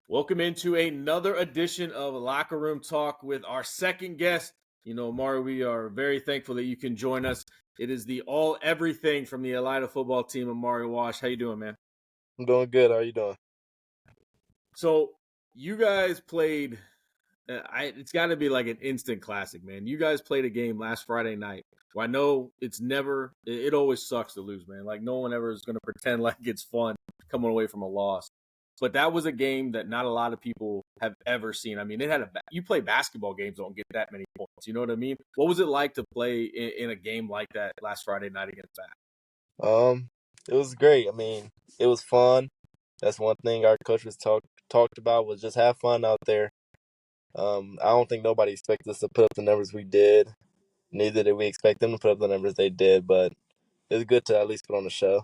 Welcome into another edition of Locker Room Talk with our second guest. Amari, we are very thankful that you can join us. It is the all everything from the Elida football team, Amari Wash. How you doing, man? I'm doing good. How are you doing? So you guys played. It's got to be like an instant classic, man. You guys played a game last Friday night. Well, I know it's never. It always sucks to lose, man. Like no one ever is going to pretend like it's fun coming away from a loss. But that was a game that not a lot of people have ever seen. I mean, you play basketball games, don't get that many points. You know what I mean? What was it like to play in a game like that last Friday night against that? It was great. I mean, it was fun. That's one thing our coach was talked about was just have fun out there. I don't think nobody expected us to put up the numbers we did. Neither did we expect them to put up the numbers they did, but it was good to at least put on the show.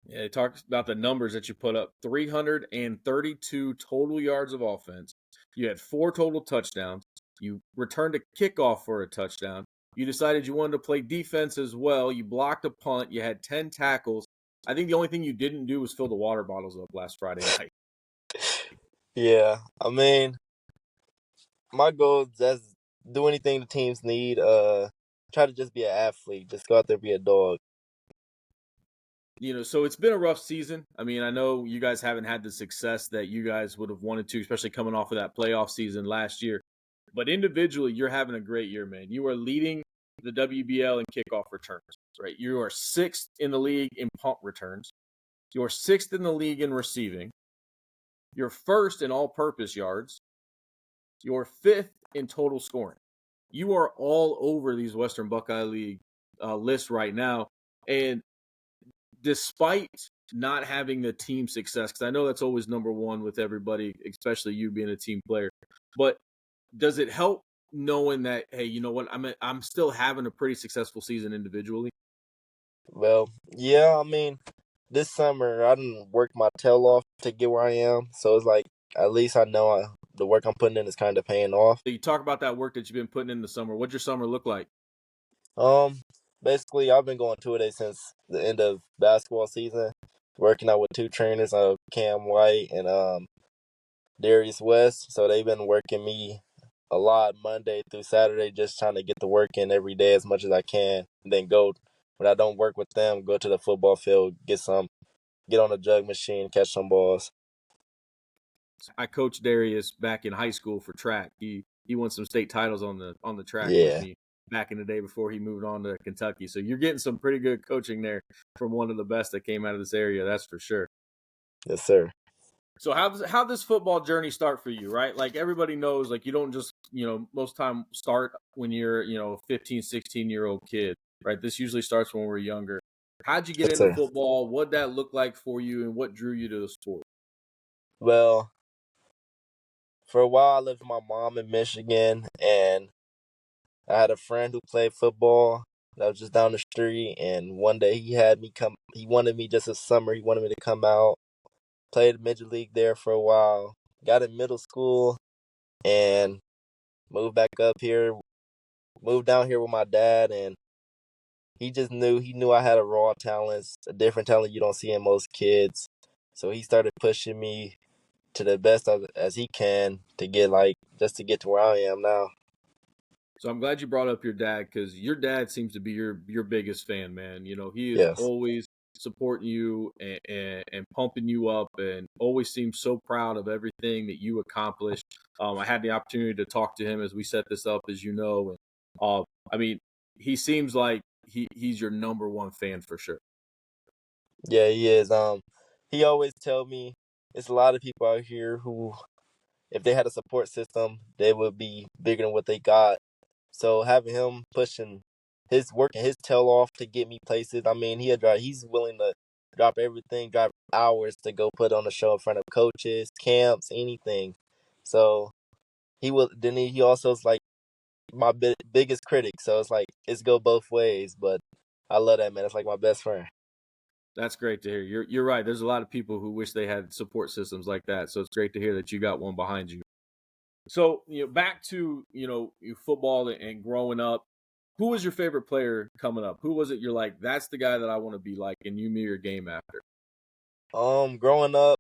Yeah, they talked about the numbers that you put up. 332 total yards of offense. You had 4 total touchdowns. You returned a kickoff for a touchdown. You decided you wanted to play defense as well. You blocked a punt. You had 10 tackles. I think the only thing you didn't do was fill the water bottles up last Friday night. Yeah, I mean, my goal is just do anything the teams need. Try to just be an athlete. Just go out there and be a dog. So it's been a rough season. I mean, I know you guys haven't had the success that you guys would have wanted to, especially coming off of that playoff season last year. But individually, you're having a great year, man. You are leading the WBL in kickoff returns, right? You are 6th in the league in punt returns. You're 6th in the league in receiving. You're 1st in all-purpose yards. You're 5th in total scoring. You are all over these Western Buckeye League lists right now. And despite not having the team success, because I know that's always number one with everybody, especially you being a team player, but does it help knowing that, hey, you know what, I'm still having a pretty successful season individually? Well, yeah, I mean, this summer I didn't work my tail off to get where I am, so it's like at least I know the work I'm putting in is kind of paying off. So you talk about that work that you've been putting in the summer. What'd your summer look like? Basically, I've been going 2 days since the end of basketball season, working out with 2 trainers, Cam White and Darius West. So they've been working me a lot Monday through Saturday, just trying to get the work in every day as much as I can. And then go when I don't work with them, go to the football field, get on the jug machine, catch some balls. I coached Darius back in high school for track. He won some state titles on the track with Yeah. me back in the day before he moved on to Kentucky. So you're getting some pretty good coaching there from one of the best that came out of this area, that's for sure. Yes, sir. So how this football journey start for you, right? Like everybody knows, like you don't just, most time start when you're, a 15, 16-year-old kid, right? This usually starts when we're younger. How'd you get Yes, into sir. football? What'd that look like for you, and what drew you to the sport? Well, for a while I lived with my mom in Michigan, and I had a friend who played football that was just down the street, and one day he wanted me just a summer, he wanted me to come out, played midget league there for a while, got in middle school, and moved down here with my dad, and he knew I had a raw talent, a different talent you don't see in most kids. So he started pushing me to the best as he can to get to where I am now. So I'm glad you brought up your dad, because your dad seems to be your biggest fan, man. He is Yes. always supporting you and pumping you up, and always seems so proud of everything that you accomplished. I had the opportunity to talk to him as we set this up, as you know, and I mean, he seems like he's your number one fan for sure. Yeah, he is. He always tell me it's a lot of people out here who, if they had a support system, they would be bigger than what they got. So having him pushing working his tail off to get me places, I mean, he's willing to drop everything, drive hours to go put on a show in front of coaches, camps, anything. So he also is like my biggest critic. So it's like it's go both ways, but I love that man. It's like my best friend. That's great to hear. You're right. There's a lot of people who wish they had support systems like that. So it's great to hear that you got one behind you. So, back to, football and growing up. Who was your favorite player coming up? Who was it you're like, that's the guy that I want to be like, and you mirror your game after? Growing up,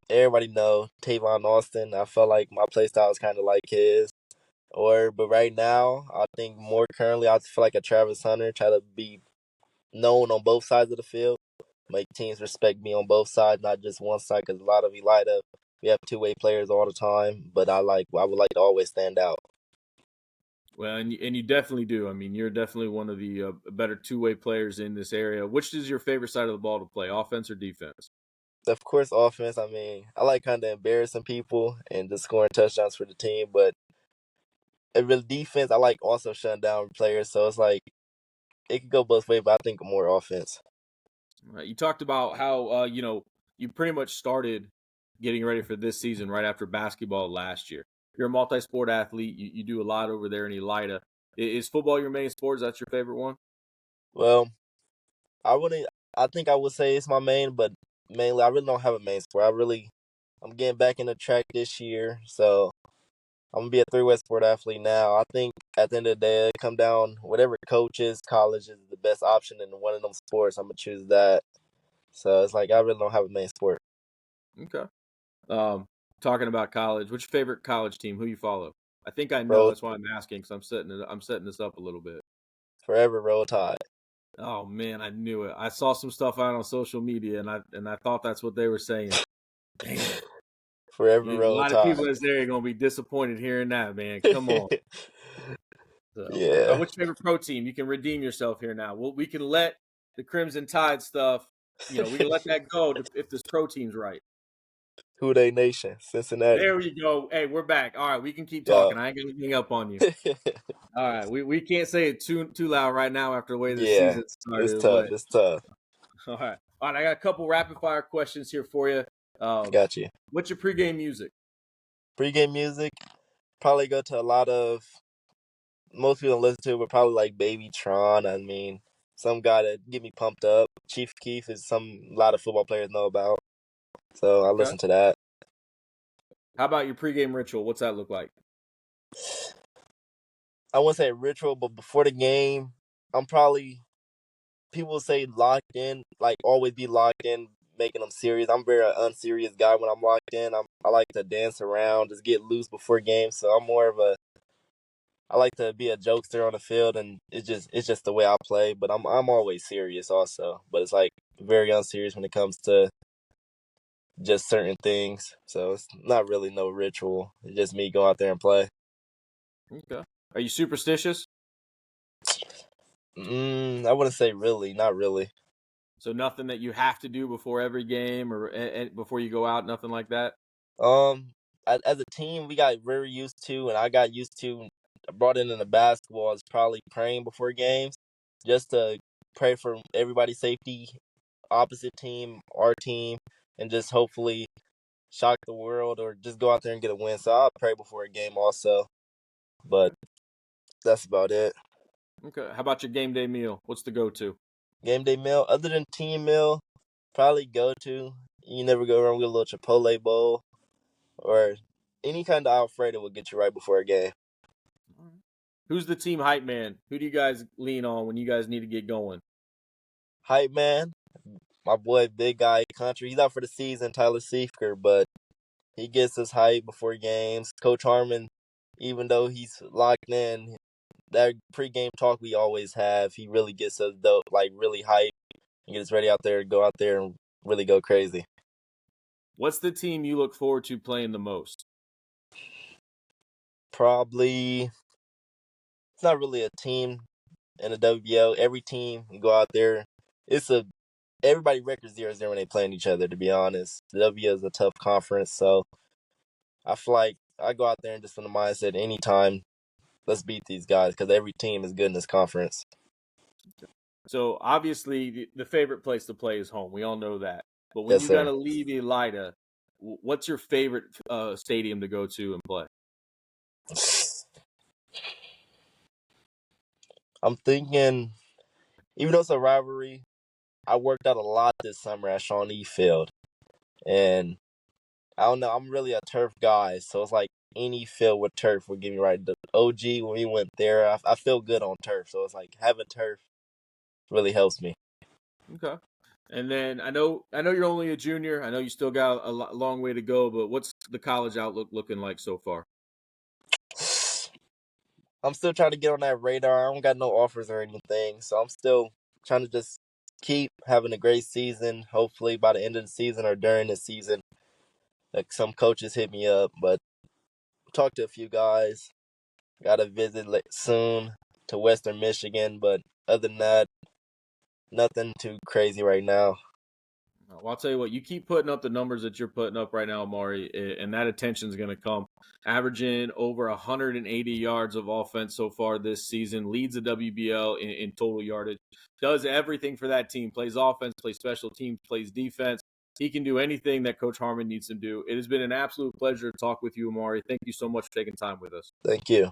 everybody know Tavon Austin. I felt like my play style is kind of like his. But right now, I think more currently, I feel like a Travis Hunter. Try to be known on both sides of the field. Make teams respect me on both sides, not just one side. Because a lot of Elida, we have two-way players all the time. But I would like to always stand out. Well, and you definitely do. I mean, you're definitely one of the better two-way players in this area. Which is your favorite side of the ball to play, offense or defense? Of course, offense. I mean, I like kind of embarrassing people and just scoring touchdowns for the team. But if really defense, I like also shutting down players. So it's like it could go both ways. But I think more offense. Right. You talked about how you pretty much started getting ready for this season right after basketball last year. You're a multi-sport athlete. You do a lot over there in Elida. Is football your main sport? Is that your favorite one? Well, I wouldn't. I think I would say it's my main, but mainly I really don't have a main sport. I'm getting back into track this year, so I'm gonna be a three-way sport athlete now. I think at the end of the day, it come down whatever coaches, college is the best option in one of them sports. I'm gonna choose that. So it's like I really don't have a main sport. Okay. Talking about college, what's your favorite college team? Who you follow? I think I know. Roll That's why I'm asking because I'm setting this up a little bit. forever, roll tide. Oh man, I knew it. I saw some stuff out on social media, and I thought that's what they were saying. Damn, Forever, a roll lot of tide. people that's there are gonna be disappointed hearing that, man. Come on. So, Yeah. what's your favorite pro team? You can redeem yourself here now. Well, we can let the Crimson Tide stuff. We can let that go if this pro team's right. Who they nation? Cincinnati. There we go. Hey, we're back. All right, we can keep Yeah. talking. I ain't gonna hang up on you. All right, we can't say it too loud right now after the way the Yeah. season It's started. tough. But It's tough. all right. I got a couple rapid fire questions here for you. Got you. What's your pregame music? Pre-game music. Probably go to a lot of most people don't listen to, but probably like Baby Tron. I mean, some guy that get me pumped up. Chief Keef is a lot of football players know about, so I Okay. listen to that. How about your pregame ritual? What's that look like? I wouldn't say ritual, but before the game, I'm probably people say locked in, like always be locked in, making them serious. I'm a very unserious guy when I'm locked in. I like to dance around, just get loose before games. So I'm more of a I like to be a jokester on the field, and it's just the way I play. But I'm always serious also. But it's like very unserious when it comes to just certain things. So it's not really no ritual. It's just me go out there and play. Okay. Are you superstitious? I wouldn't say really, not really. So nothing that you have to do before every game or before you go out, nothing like that. Um, as a team, we got very used to, and I got used to. Brought in the basketball is probably praying before games, just to pray for everybody's safety, opposite team, our team, and just hopefully shock the world or just go out there and get a win. So I'll pray before a game also, but that's about it. Okay. How about your game day meal? What's the go-to? Game day meal, other than team meal, probably go to. You never go wrong with a little Chipotle bowl or any kind of Alfredo will get you right before a game. Who's the team hype man? Who do you guys lean on when you guys need to get going? Hype man, my boy, big guy, country. He's out for the season, Tyler Seifker, but he gets us hype before games. Coach Harmon, even though he's locked in, that pregame talk we always have, he really gets us dope, like really hype and get us ready out there, go out there and really go crazy. What's the team you look forward to playing the most? Probably, it's not really a team in the WBL. Every team you go out there, it's a everybody record 0-0 when they playing each other. To be honest, the WBL is a tough conference, so I feel like I go out there and just from the mindset anytime, let's beat these guys because every team is good in this conference. So obviously, the favorite place to play is home. We all know that. But when Yes, you got sir. to leave Elida, what's your favorite stadium to go to and play? I'm thinking, even though it's a rivalry, I worked out a lot this summer at Shawnee Field, and I don't know. I'm really a turf guy, so it's like any field with turf would get me right. The OG, when we went there, I feel good on turf. So it's like having turf really helps me. Okay. And then I know you're only a junior. I know you still got a long way to go, but what's the college outlook looking like so far? I'm still trying to get on that radar. I don't got no offers or anything, so I'm still trying to just keep having a great season. Hopefully, by the end of the season or during the season, like some coaches hit me up, but talk to a few guys. Got to visit soon to Western Michigan, but other than that, nothing too crazy right now. Well, I'll tell you what, you keep putting up the numbers that you're putting up right now, Amari, and that attention is going to come. Averaging over 180 yards of offense so far this season, leads the WBL in total yardage, does everything for that team, plays offense, plays special teams, plays defense. He can do anything that Coach Harmon needs him to do. It has been an absolute pleasure to talk with you, Amari. Thank you so much for taking time with us. Thank you.